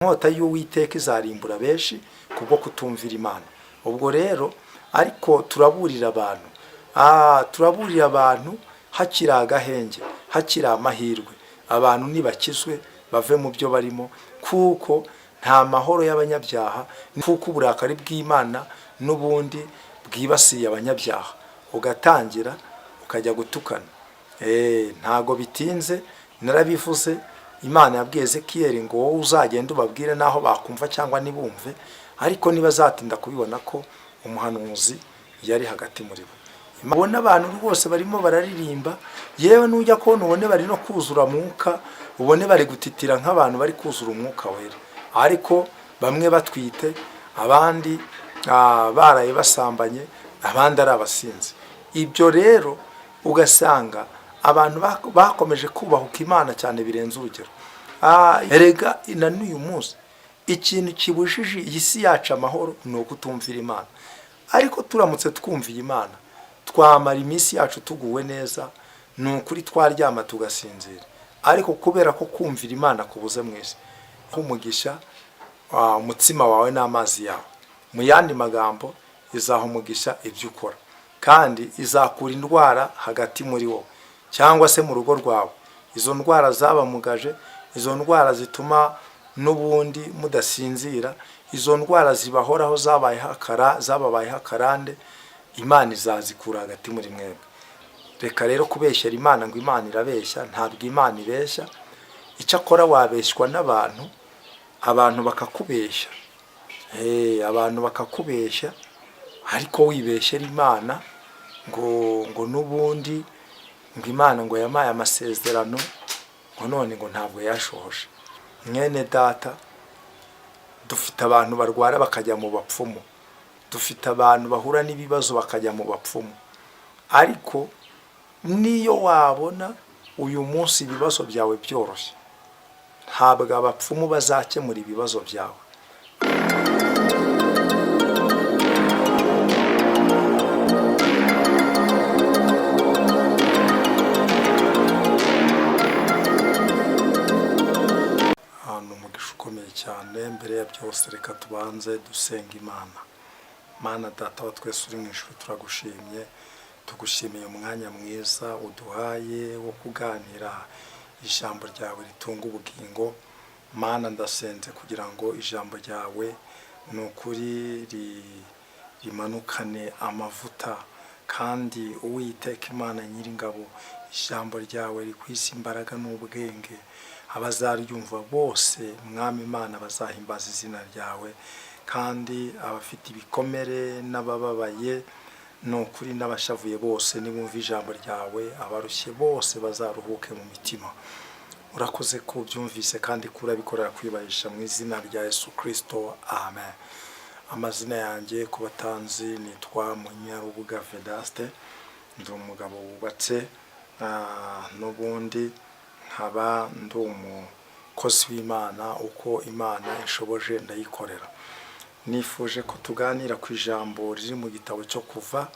inkota y'Uwiteka izarimbura benshi kubwo kutumvira Imana. Ubwo rero ariko turaburira abantu hakiri agahenge, hakiri amahirwe, abantu nibakizwe bave mu byo barimo, kuko nta mahoro y'abanyabyaha, kuko uburakari bw'Imana n'ubundi bwibasiye abanyabyaha, ugatangira ukajya gutukana. Ntago bitinze, narabivuze. Imana yabwiye Ezekiyeli ngo wowe uzagenda ubabwire naho bakumva cyangwa nibumve, ariko nibazatinda kubibona ko umuhanuzi yari hagati muri bo. Ubona abantu rwose barimo bararirimba, yewe nujya kubona ubone bari no kuzura mwuka, ubone bari gutitira nk'abantu bari kuzura umwuka wera, ariko bamwe batwite, abandi baraye basambanye, abandi ari abasinzi. Ibyo rero ugasanga abantu bakomeje kubahuka Imana cyane birenze urugero. Erega na n'uyu munsi ikintu kibujije iyi si yacu amahoro ni ukutumvira Imana. Ariko turamutse twumviye Imana, twamara iminsi yacu tuguwe neza, ni ukuri twaryama tugasinzira. Ariko kubera ko kumvira Imana kubuze mwese, umugisha umutsima wawe n'amazi yawe. Mu yandi magambo, izaha umugisha ibyo ukora, kandi izakura indwara hagati muri wowe cyangwa se mu rugo rwawe. Izo ndwara zabamugaje, izo ndwara zituma n'ubundi mudasinzira, izo ndwara zibahoraho zababayeho akarande, Imana izazikura hagati muri mwebwe. Reka rero kubeshyera Imana ngo Imana irabeshya, ntabwo Imana ibeshya. Icyakora wabeshywa n'abantu, abantu bakakubeshya, abantu bakakubeshya, ariko wibeshyera Imana ngo n'ubundi ngo Imana ngo yamaye amasezerano, ngo none ngo ntabwo yashohoje. Mwene data, dufite abantu barwara bakajya mu bapfumu, dufite abantu bahura n'ibibazo bakajya mu bapfumu, ariko niyo wabona uyu munsi ibibazo byawe byoroshye, ntabwo abapfumu bazakemura ibibazo byawe. Ukomeye cyane. Mbere ya byose reka tubanze dusenga Imana. Mana Data wa twese uri mu ijuru, turagushimye, tugushimiye umwanya mwiza uduhaye wo kuganira ijambo ryawe ritunga ubugingo. Mana, ndasenze kugira ngo ijambo ryawe ni ukuri rimanukane amavuta, kandi Uwiteka Imana Nyiringabo, ijambo ryawe rikwise imbaraga n'ubwenge. Abazaryumva bose Mwami Imana bazahimbaza izina ryawe, kandi abafite ibikomere n'abababaye ni ukuri n'abashavuye bose nibumva ijambo ryawe, abarushye bose bazaruhuke mu mitima. Urakoze ko ubyumvise kandi kurabikorera kwibahisha mu izina rya Yesu Kristo, amen. Amazina yanjye ku batanzi nitwa Munyarubuga Vedaste, ndi umugabo wubatse, n'ubundi nkaba ndi umukozi w'Imana. Uko Imana inshoboje ndayikorera. Nifuje ko tuganira ku ijambo riri mu gitabo cyo Kuva,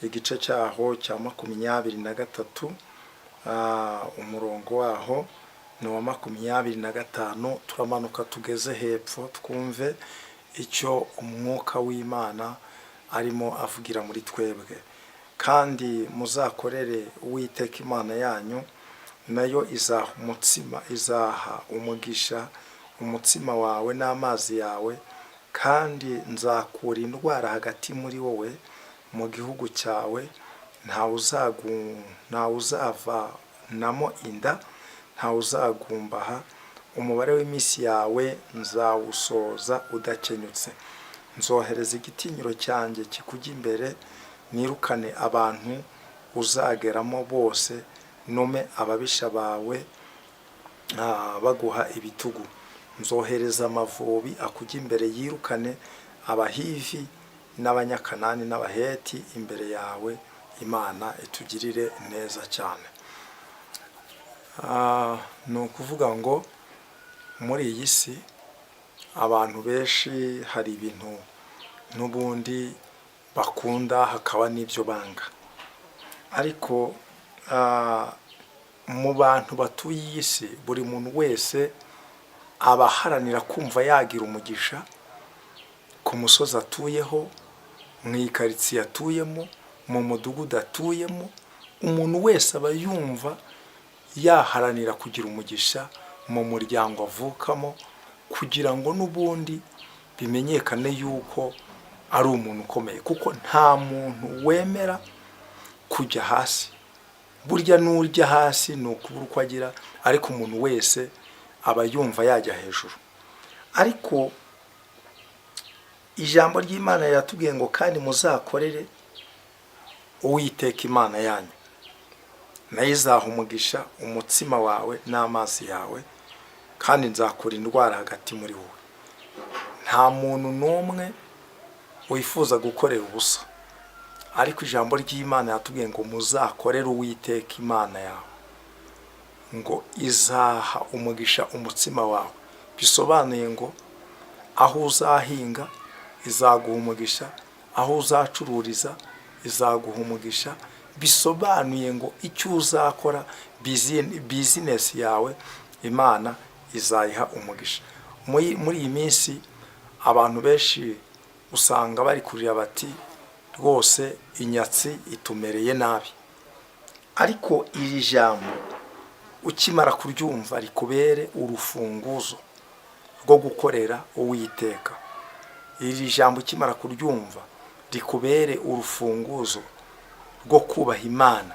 igice cyaho cya 23, umurongo waho ni wa 25. Turamanuka tugeze hepfo twumve icyo umwuka w'Imana arimo avugira muri twebwe. Kandi muzakorere Uwiteka Imana yanyu, nayo izaha umugisha umutsima wawe n'amazi yawe, kandi nzakura indwara hagati muri wowe mu gihugu cyawe. ntawe uzavanamo inda, ntawe uzagumbaha. Umubare w'iminsi yawe nzawusoza udakenyutse. Nzohereza igitinyiro cyanjye kikujya imbere, nirukane abantu uzageramo bose, nume ababisha bawe baguha ibitugu. Nzohereza amavubi akujya imbere, yirukane Abahivi n'Abanyakanani n'Abaheti imbere yawe. Imana itugirire neza cyane. Ni ukuvuga ngo muri iyi si abantu benshi hari ibintu n'ubundi bakunda, hakaba n'ibyo banga, ariko mu bantu batuye iyi si buri muntu wese abaharanira kumva yagira umugisha ku musozi atuyeho, mu ikaritsiye atuyemo, mu mudugudu atuyemo. Umuntu wese aba yumva yaharanira kugira umugisha mu muryango avukamo, kugira ngo n'ubundi bimenyekane yuko ari umuntu ukomeye, kuko nta muntu wemera kujya hasi. Burya n'urya hasi ni ukubura uko agira, ariko umuntu wese aba yumva yajya hejuru. Ariko ijambo ry'Imana riratubwiye ngo kandi muzakorere Uwiteka Imana yanyu, nayo izaha umugisha umutsima wawe n'amazi yawe, kandi nzakura indwara hagati muri wowe. Nta muntu n'umwe wifuza gukorera ubusa, ariko ijambo ry'Imana yatubwiye ngo muzakorere Uwiteka Imana yawe, ngo izaha umugisha umutsima wawe. Bisobanuye ngo aho uzahinga izaguha umugisha, aho uzacururiza izaguha umugisha. Bisobanuye ngo icyo uzakora, bizinesi yawe, Imana izayiha umugisha. Muri iyi minsi abantu benshi usanga bari kurira bati rwose inyatsi itumereye nabi. Ariko iri jambo ukimara kuryumva rikubere urufunguzo rwo gukorera Uwiteka. Iri jambo ukimara kuryumva rikubere urufunguzo rwo kubaha Imana.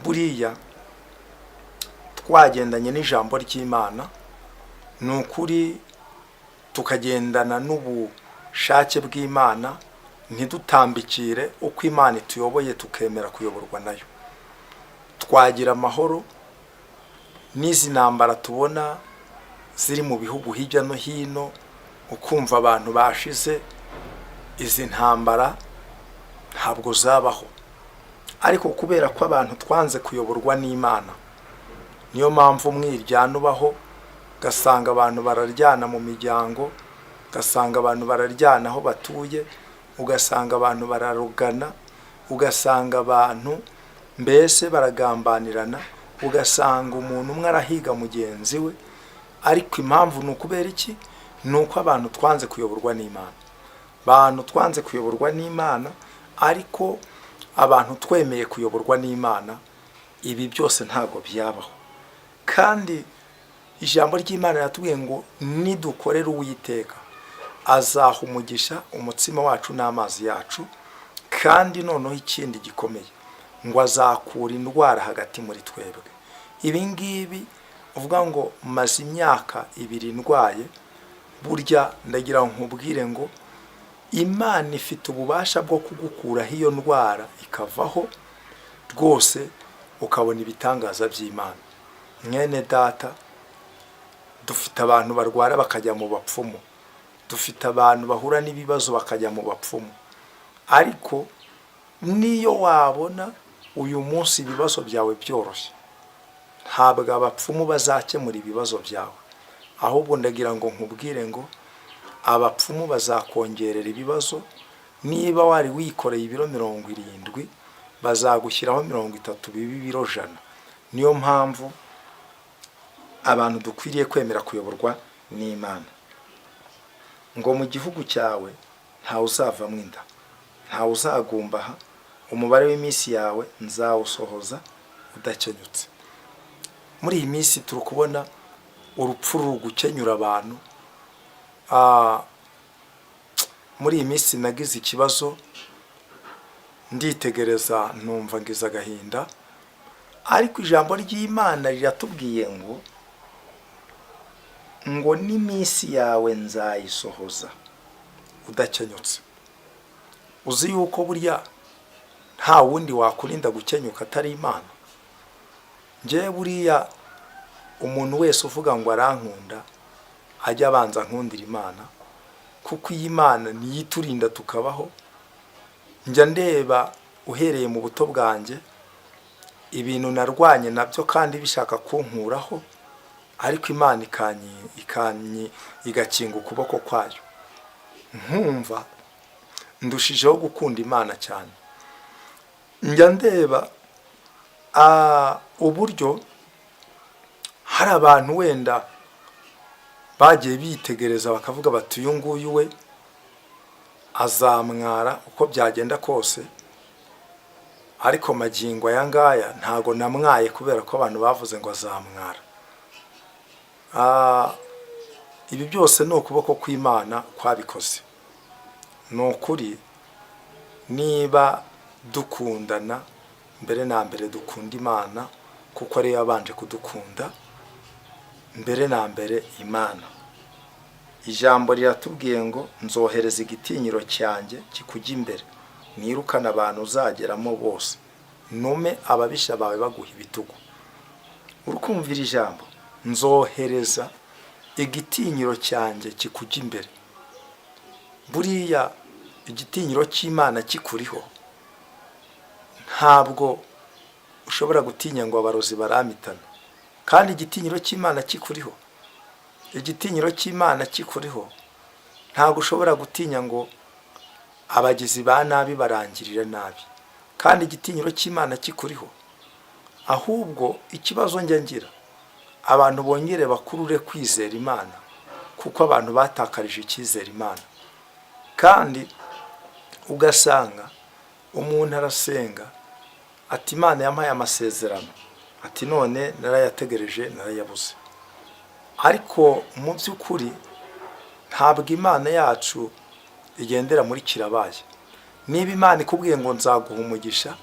Buriya twagendanye n'ijambo ry'Imana, ni ukuri tukagendana n'ubushake bw'Imana, ntidutambikire uko Imana ituyoboye tukemera kuyoborwa nayo, twagira amahoro. N'izi ntambara tubona ziri mu bihugu hirya no hino, ukumva abantu bashize, izi ntambara ntabwo zabaho. Ariko kubera ko abantu twanze kuyoborwa n'Imana, niyo mpamvu umwiryane ubaho, ugasanga abantu bararyana mu miryango, ugasanga abantu bararyana aho batuye, ugasanga abantu bararugana, ugasanga abantu mbese baragambanirana, ugasanga umuntu umwe arahiga mugenzi we. Ariko impamvu ni ukubera iki? Ni uko abantu twanze kuyoborwa n'Imana. Abantu twanze kuyoborwa n'Imana, ariko abantu twemeye kuyoborwa n'Imana, ibi byose ntabwo byabaho. Kandi ijambo ry'Imana riratubwiye ngo nidukorera Uwiteka azaha umugisha umutsima wacu n'amazi yacu, kandi noneho ikindi gikomeye ngo azakura indwara hagati muri twebwe. Ibi ngibi uvuga ngo maze imyaka 2 ndwaye, burya ndagira nkubwire ngo Imana ifite ububasha bwo kugukuraho iyo ndwara ikavaho rwose, ukabona ibitangaza by'Imana. Mwene data, dufite abantu barwara bakajya mu bapfumu, dufite abantu bahura n'ibibazo bakajya mu bapfumu. Ariko niyo wabona uyu munsi ibibazo byawe byoroshye, ntabwo abapfumu bazakemura ibibazo byawe, ahubwo ndagira ngo nkubwire ngo abapfumu bazakongerera ibibazo. Niba wari wikoreye ibiro 70, bazagushyiraho 30 bibi ibiro 100. Niyo mpamvu abantu dukwiriye kwemera kuyoborwa n'Imana. Ngo mu gihugu cyawe ntawe uzavamo inda, ntawe uzagumbaha, umubare w'iminsi yawe nzawusohoza udakenyutse. Muri iyi minsi turi kubona urupfu rugukenyura abantu. Muri iyi minsi nagize ikibazo, nditegereza numva ngize agahinda, ariko ijambo ry'Imana riratubwiye ngo n'iminsi yawe nzayisohoza udakenyutse. Uzi yuko burya nta wundi wakurinda gukenyuka atari Imana. Nje buriya umuntu wese uvuga ngo arankunda ajya abanza nkundira Imana, kuko iyi Imana niyo iturinda tukabaho. Njya ndeba uhereye mu buto bwanjye ibintu narwanye nabyo kandi bishaka kunkuraho, ariko Imana igakinga ukuboko kwayo, nkumva ndushijeho gukunda Imana cyane. Njya ndeba uburyo hari abantu wenda bagiye bitegereza bakavuga bati uyu nguyu we azamwara uko byagenda kose, ariko magingo aya ngaya ntago namwaye kubera ko abantu bavuze ngo azamwara. Ibi byose ni ukuboko kw'Imana kwabikoze. Ni ukuri niba dukundana, mbere na mbere dukunda Imana kuko ariyo yabanje kudukunda mbere na mbere Imana. Ijambo riratubwiye ngo nzohereza igitinyiro cyanjye kikujya imbere, nirukana abantu uzageramo bose, nume ababisha bawe baguha ibitugu. Urukumvira ijambo, nzohereza igitinyiro cyanjye kikujya imbere. Buriya igitinyiro cy'Imana kikuriho, ntabwo ushobora gutinya ngo abarozi baramitana. Kandi igitinyiro cy'Imana kikuriho, igitinyiro cy'Imana kikuriho, ntabwo ushobora gutinya ngo abagizi ba nabi barangirire nabi. Kandi igitinyiro cy'Imana kikuriho. Ahubwo ikibazo njya ngira, abantu bongere bakurure kwizera Imana, kuko abantu batakarije icyizere Imana. Kandi ugasanga umuntu arasenga ati Imana yampaye amasezerano, ati none narayategereje narayabuze. Ariko mu by'ukuri ntabwo Imana yacu igendera muri kirabaye. Niba Imana ikubwiye ngo nzaguha umugisha,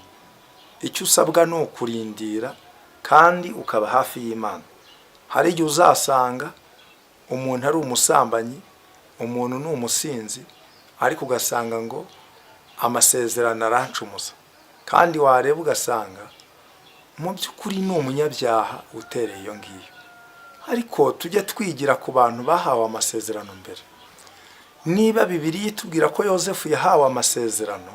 icyo usabwa ni ukurindira kandi ukaba hafi y'Imana. Hari igihe uzasanga umuntu ari umusambanyi, umuntu ni umusinzi, ariko ugasanga ngo amasezerano arancumuza. Kandi wareba ugasanga mu by'ukuri ni umunyabyaha utereye iyo ngiyo. Ariko tujye twigira ku bantu bahawe amasezerano mbere. Niba Bibiliya itubwira ko Yosefu yahawe amasezerano,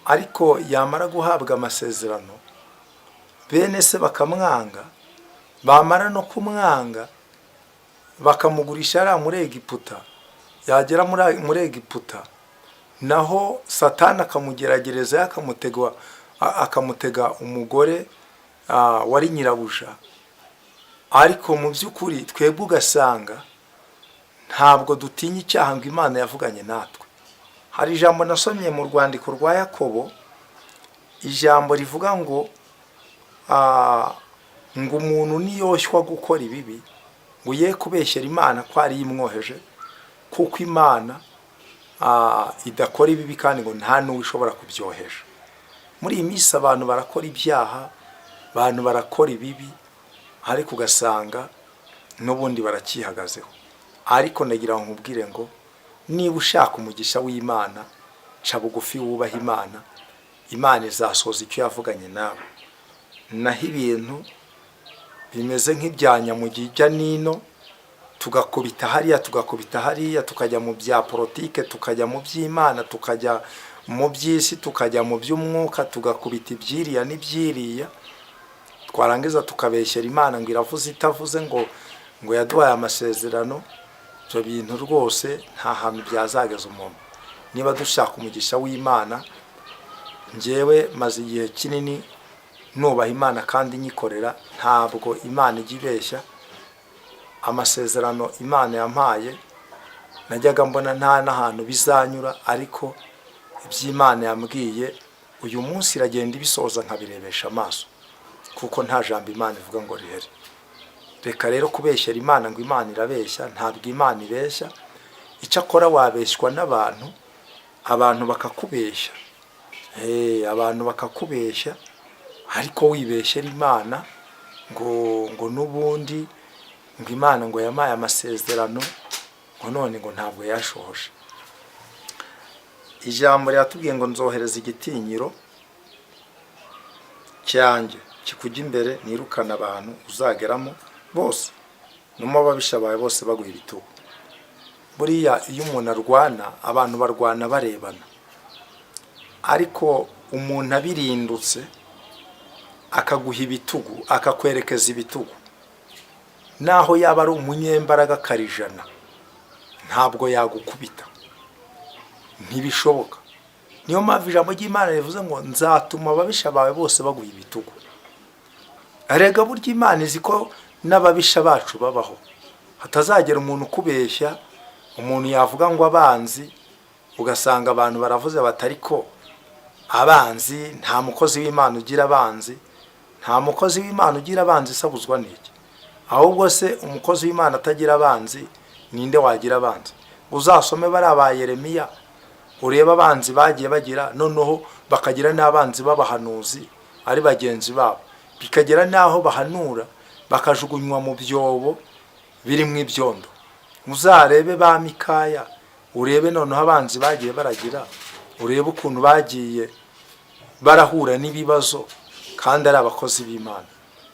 ariko yamara guhabwa amasezerano bene se bakamwanga, bamara no kumwanga bakamugurisha ari muri Egiputa, yagera muri Egiputa naho Satani akamugeragereza, akamutega umugore wari nyirabuja. Ariko mu by'ukuri twebwe ugasanga ntabwo dutinya icyaha ngo Imana yavuganye natwe. Hari ijambo nasomye mu rwandiko rwa Yakobo, ijambo rivuga ngo umuntu niyoshywa gukora ibibi ngo ye kubeshyera Imana ko ari imwoheje, kuko Imana idakora ibibi kandi ngo nta n'uwo ishobora kubyohesha. Muri iyi minsi abantu barakora ibyaha, abantu barakora ibibi, ariko ugasanga n'ubundi baracyihagazeho. Ariko nagira ngo nkubwire ngo niba ushaka umugisha w'Imana, ca bugufi wubaha Imana, Imana izasoza icyo yavuganye nawe. Naho ibintu bimeze nk'ibyanya mu gijya nino, tugakubita hariya tugakubita hariya, tukajya mu bya politike, tukajya mu by'Imana, tukajya mu by'isi, tukajya mu by'umwuka, tugakubita ibyiriya n'ibyiriya, twarangiza tukabeshyera Imana ngo iravuze itavuze, ngo yaduhaye amasezerano. Ibyo bintu rwose nta hantu byazageza umuntu. Niba dushaka umugisha w'Imana, njyewe maze igihe kinini nubaha Imana kandi nyikorera, ntabwo Imana ijya ibeshya. Amasezerano Imana yampaye najyaga mbona nta n'ahantu bizanyura, ariko iby'Imana yambwiye uyu munsi iragenda ibisoza nkabirebesha amaso, kuko nta jambo Imana ivuga ngo rihere. Reka rero kubeshyera Imana ngo Imana irabeshya, ntabwo Imana ibeshya. Icyo akora wabeshywa n'abantu, abantu bakakubeshya, abantu bakakubeshya, ariko wibeshyera Imana ngo n'ubundi ngo Imana ngo yamaye amasezerano, ngo none ngo ntabwo yashohoje. Ijambo ryatubwiye ngo nzohereza igitinyiro cyanjye kikujya imbere, nirukana abantu uzageramo bose, numo ababisha bawe bose baguha ibitugu. Buriya iyo umuntu arwana, abantu barwana barebana, ariko umuntu abirindutse akaguha ibitugu, akakwerekeza ibitugu, naho yaba ari umunyembaraga karijana, ntabwo yagukubita, ntibishoboka. Niyo mpamvu ijambo ry'Imana rivuze ngo nzatuma ababisha bawe bose baguha ibitugu. Arega burya Imana izi ko n'ababisha bacu babaho, hatazagera umuntu ukubeshya, umuntu yavuga ngo abanzi, ugasanga abantu baravuze batari ko abanzi, nta mukozi w'Imana ugira abanzi. Nta mukozi w'Imana ugira abanzi, sabuzwa n'iki? Ahubwo se umukozi w'Imana atagira abanzi, ninde wagira abanzi? Uzasome bari aba Yeremiya, ureba abanzi bagiye bagira, noneho bakagira n'abanzi b'abahanuzi ari bagenzi babo, bikagera naho bahanura bakajugunywa mu byobo birimo ibyondo. Uzarebe ba Mikaya, urebe noneho abanzi bagiye baragira, urebe ukuntu bagiye barahura n'ibibazo kandi ari abakozi b'Imana.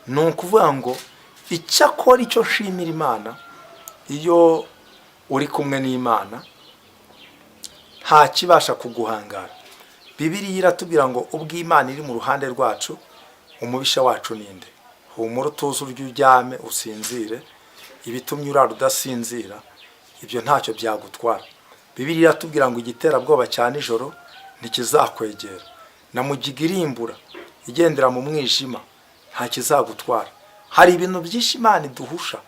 Ni ukuvuga ngo icyakora icyo nshimira Imana, iyo uri kumwe n'Imana nta kibasha kuguhangara. Bibiliya iratubwira ngo ubwo Imana iri mu ruhande rwacu, umubisha wacu ninde? Humura utuze, urye uryame usinzire, ibitumye urara udasinzira ibyo ntacyo byagutwara. Bibiliya iratubwira ngo igiterabwoba cya nijoro ntikizakwegera, na mugiga irimbura igendera mu mwijima nta kizagutwara. Hari ibintu byinshi Imana iduhusha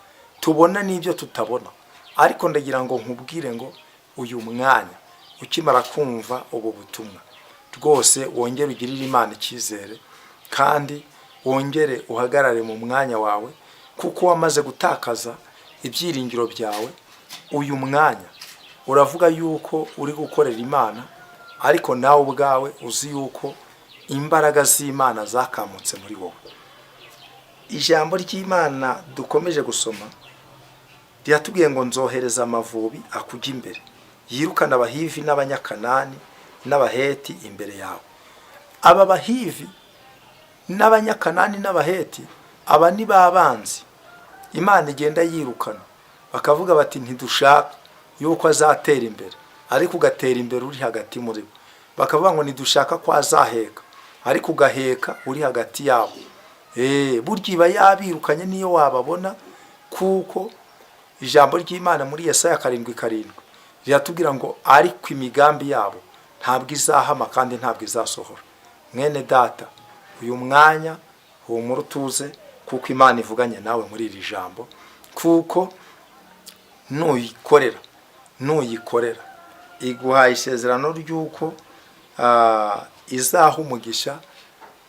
tubona n'ibyo tutabona, ariko ndagira ngo nkubwire ngo uyu mwanya ukimara kumva ubu butumwa, rwose wongere ugirire Imana icyizere kandi wongere uhagarare mu mwanya wawe, kuko wamaze gutakaza ibyiringiro byawe. Uyu mwanya uravuga yuko uri gukorera Imana, ariko nawe ubwawe uzi yuko imbaraga z'Imana zakamutse muri wowe. Ijambo ry'Imana dukomeje gusoma riratubwiye ngo nzohereza amavubi akujya imbere, yirukana abahivi n'abanyakanani n'abaheti imbere yawe. Aba bahivi n'abanyakanani n'abaheti, aba ni babanzi Imana igenda yirukana, bakavuga bati ntidushaka yuko azatera imbere, ariko ugatera imbere uri hagati muri bo. Bakavuga ngo ntidushaka ko azaheka, ariko ugaheka uri hagati yabo. Burya iba yabirukanye niyo wababona, kuko ijambo ry'Imana muri Yesaya 7:7 riratubwira ngo ariko imigambi yabo ntabwo izahama kandi ntabwo izasohora. Mwene data, uyu mwanya humura utuze, kuko Imana ivuganye nawe muri iri jambo, kuko nuyikorera iguhaye isezerano ry'uko izaha umugisha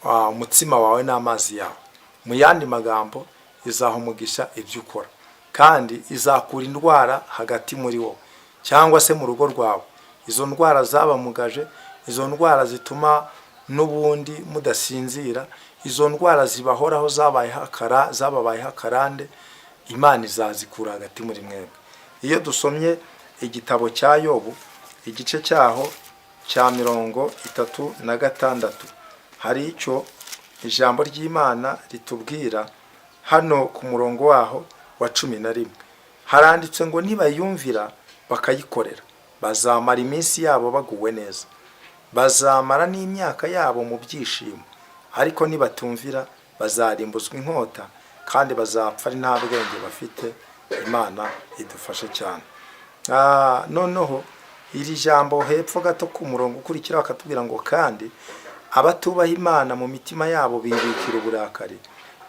umutsima wawe n'amazi yawe. Mu yandi magambo, izaha umugisha ibyo ukora, kandi izakura indwara hagati muri wowe cyangwa se mu rugo rwawe. Izo ndwara zabamugaje, izo ndwara zituma n'ubundi mudasinzira, izo ndwara zibahoraho zababayeho akarande, Imana izazikura hagati muri mwebwe. Iyo dusomye igitabo cya Yobu, igice cyaho cya 36, hari icyo ijambo ry'Imana ritubwira hano ku murongo waho wa 11. Haranditse ngo nibayumvira bakayikorera, bazamara iminsi yabo baguwe neza, bazamara n'imyaka yabo mu byishimo. Ariko nibatumvira bazarimbuzwa inkota, kandi bazapfa ari nta bwenge bafite. Imana idufashe cyane. Noneho iri jambo hepfo gato ku murongo ukurikira akatubwira ngo kandi abatubaha Imana mu mitima yabo bibikira uburakari,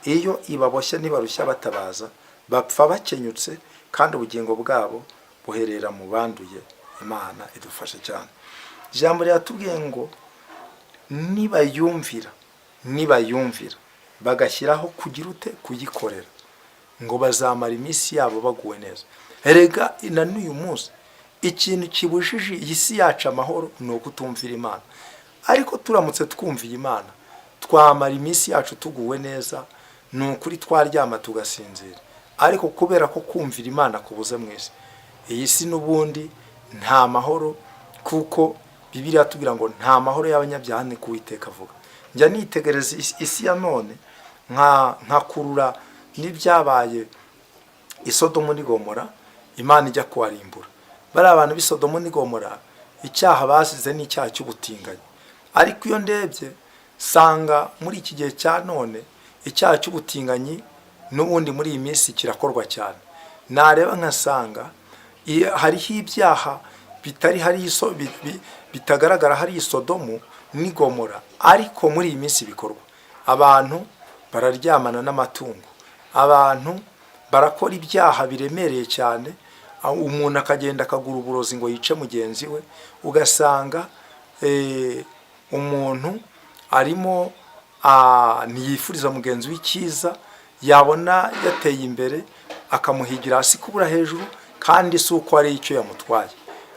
iyo ibaboshye ntibarushya batabaza, bapfa bakenyutse, kandi ubugingo bwabo buherera mu banduye. Imana idufashe cyane. Ijambo riratubwiye ngo nibayumvira bagashyiraho kugira ute, kuyikorera, ngo bazamara iminsi yabo baguwe neza. Erega na n'uyu munsi ikintu kibujije iyi si yacu amahoro ni ukutumvira Imana. Ariko turamutse twumviye Imana, twamara iminsi yacu tuguwe neza, ni ukuri twaryama tugasinzira. Ariko kubera ko kumvira Imana kubuze mwese, iyi si n'ubundi nta mahoro, kuko Bibiliya tubwira ngo nta mahoro y'abanyabyaha ni Uwiteka avuga. Njya nitegereza isi ya none nkakurura n'ibyabaye i Sodomu n'i Gomora, Imana ijya kuharimbura. Bari abantu b'i Sodomu n'i Gomora, icyaha basize ni icyaha cy'ubutinganyi. Ariko iyo ndebye sanga muri iki gihe cya none icyaha cy'ubutinganyi n'ubundi muri iyi minsi kirakorwa cyane. Nareba nkasanga hariho ibyaha bitagaragara hari i Sodomu n'i Gomora, ariko muri iyi minsi bikorwa. Abantu bararyamana n'amatungo, abantu barakora ibyaha biremereye cyane, umuntu akagenda akagura uburozi ngo yice mugenzi we, ugasanga umuntu arimo ntiyifuriza mugenzi w'icyiza, yabona yateye imbere akamuhigira hasi kubura hejuru, kandi si uko ari icyo yamutwaye.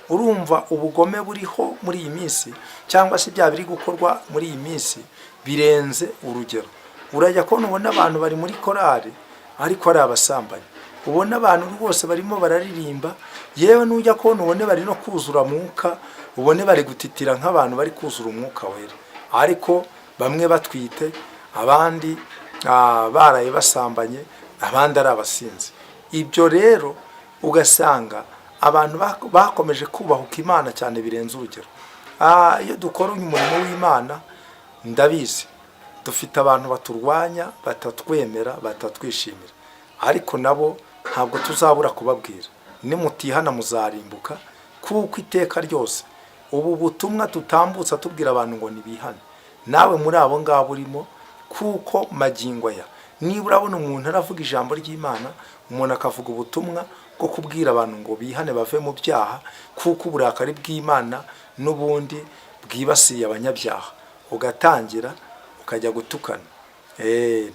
Urumva ubugome buriho muri iyi minsi, cyangwa se bya biri gukorwa muri iyi minsi birenze urugero. Urajya kubona ubona abantu bari muri korari ariko ari abasambanyi, ubona abantu rwose barimo bararirimba, yewe n'ujya kubona ubone bari no kuzura mwuka, ubone bari gutitira nk'abantu bari kuzura umwuka wera, ariko bamwe batwite, abandi baraye basambanye, abandi ari abasinzi. Ibyo rero ugasanga abantu bakomeje kubahuka Imana cyane birenze urugero. Iyo dukora umurimo w'Imana, ndabizi dufite abantu baturwanya, batatwemera, batatwishimira, ariko nabo ntabwo tuzabura kubabwira, nimutihana muzarimbuka, kuko iteka ryose ubu butumwa tutambutsa tubwira abantu ngo nibihane. Nawe muri abo ngabo urimo, kuko magingo aya niba urabona umuntu aravuga ijambo ry'Imana, umuntu akavuga ubutumwa bwo kubwira abantu ngo bihane bave mu byaha, kuko uburakari bw'Imana n'ubundi bwibasiye abanyabyaha, ugatangira ukajya gutukana.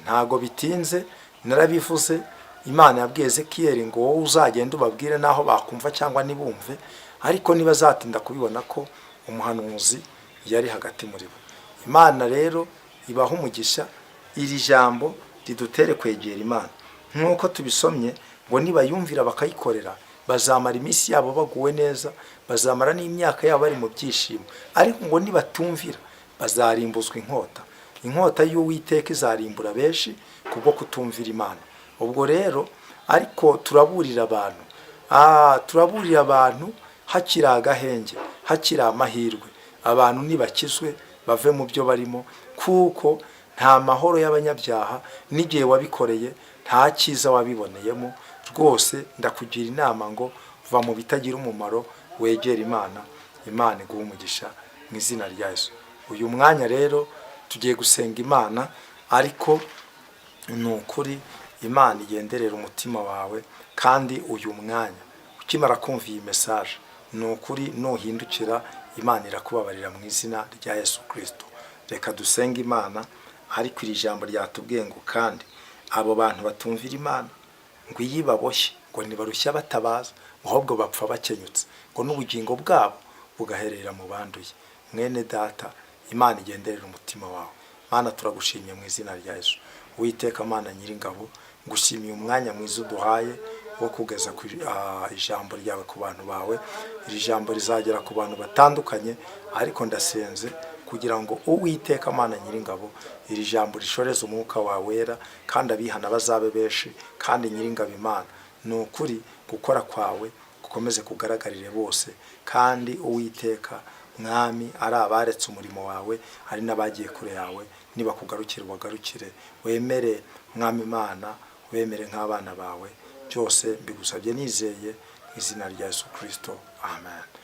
Ntago bitinze, narabivuze, Imana yabwiye Ezekiyeli ngo wowe uzagenda ubabwire naho bakumva cyangwa nibumve, ariko niba zatinda kubibona ko umuhanuzi yari hagati muri bo. Imana rero ibaha umugisha, iri jambo ridutere kwegera Imana. Nk'uko tubisomye ngo nibayumvira bakayikorera, bazamara iminsi yabo baguwe neza, bazamara n'imyaka yabo bari mu byishimo. Ariko ngo nibatumvira bazarimbuzwa inkota. Inkota y'Uwiteka izarimbura benshi kubwo kutumvira Imana. Ubwo rero ariko turaburira abantu hakiri agahenge, hakiri amahirwe. Abantu nibakizwe bave mu byo barimo, kuko nta mahoro y'abanyabyaha, n'igihe wabikoreye nta cyiza wabiboneyemo. Rwose ndakugira inama ngo va mu bitagira umumaro, wegera Imana, Imana iguha umugisha mu izina rya Yesu. Uyu mwanya rero tugiye gusenga Imana, ariko ni ukuri Imana igenderera umutima wawe, kandi uyu mwanya ukimara kumva iyi message, ni ukuri nuhindukira Imana irakubabarira mu izina rya Yesu Kristo. Reka dusenge Imana, ariko iri jambo ryatubwiye ngo kandi abo bantu batumvira Imana ngo iyibaboshye ngo nibarushya batabaza, ahubwo bapfa bakenyutse, ngo n'ubugingo bwabo bugaherera mu banduye. Mwene data, Imana igenderera umutima wawe. Mana, turagushimiye mu izina rya Yesu. Uwiteka Mana Nyiringabo, ngushimiye umwanya mwiza uduhaye wo kugeza ku ijambo ryawe ku bantu bawe. Iri jambo rizagera ku bantu batandukanye, ariko ndasenze kugira ngo Uwiteka Mana Nyiringabo, iri jambo rishoreze umwuka wawe wera, kandi abihana bazabe benshi. Kandi Nyiringabo Imana, ni ukuri gukora kwawe gukomeze kugaragarire bose, kandi Uwiteka Mwami, ari abaretse umurimo wawe, ari n'abagiye kure yawe, niba kugarukira ubagarukire. Wemere Mwami Imana, wemere nk'abana bawe. Byose mbigusabye nizeye mu izina rya Yesu Kristo, amen.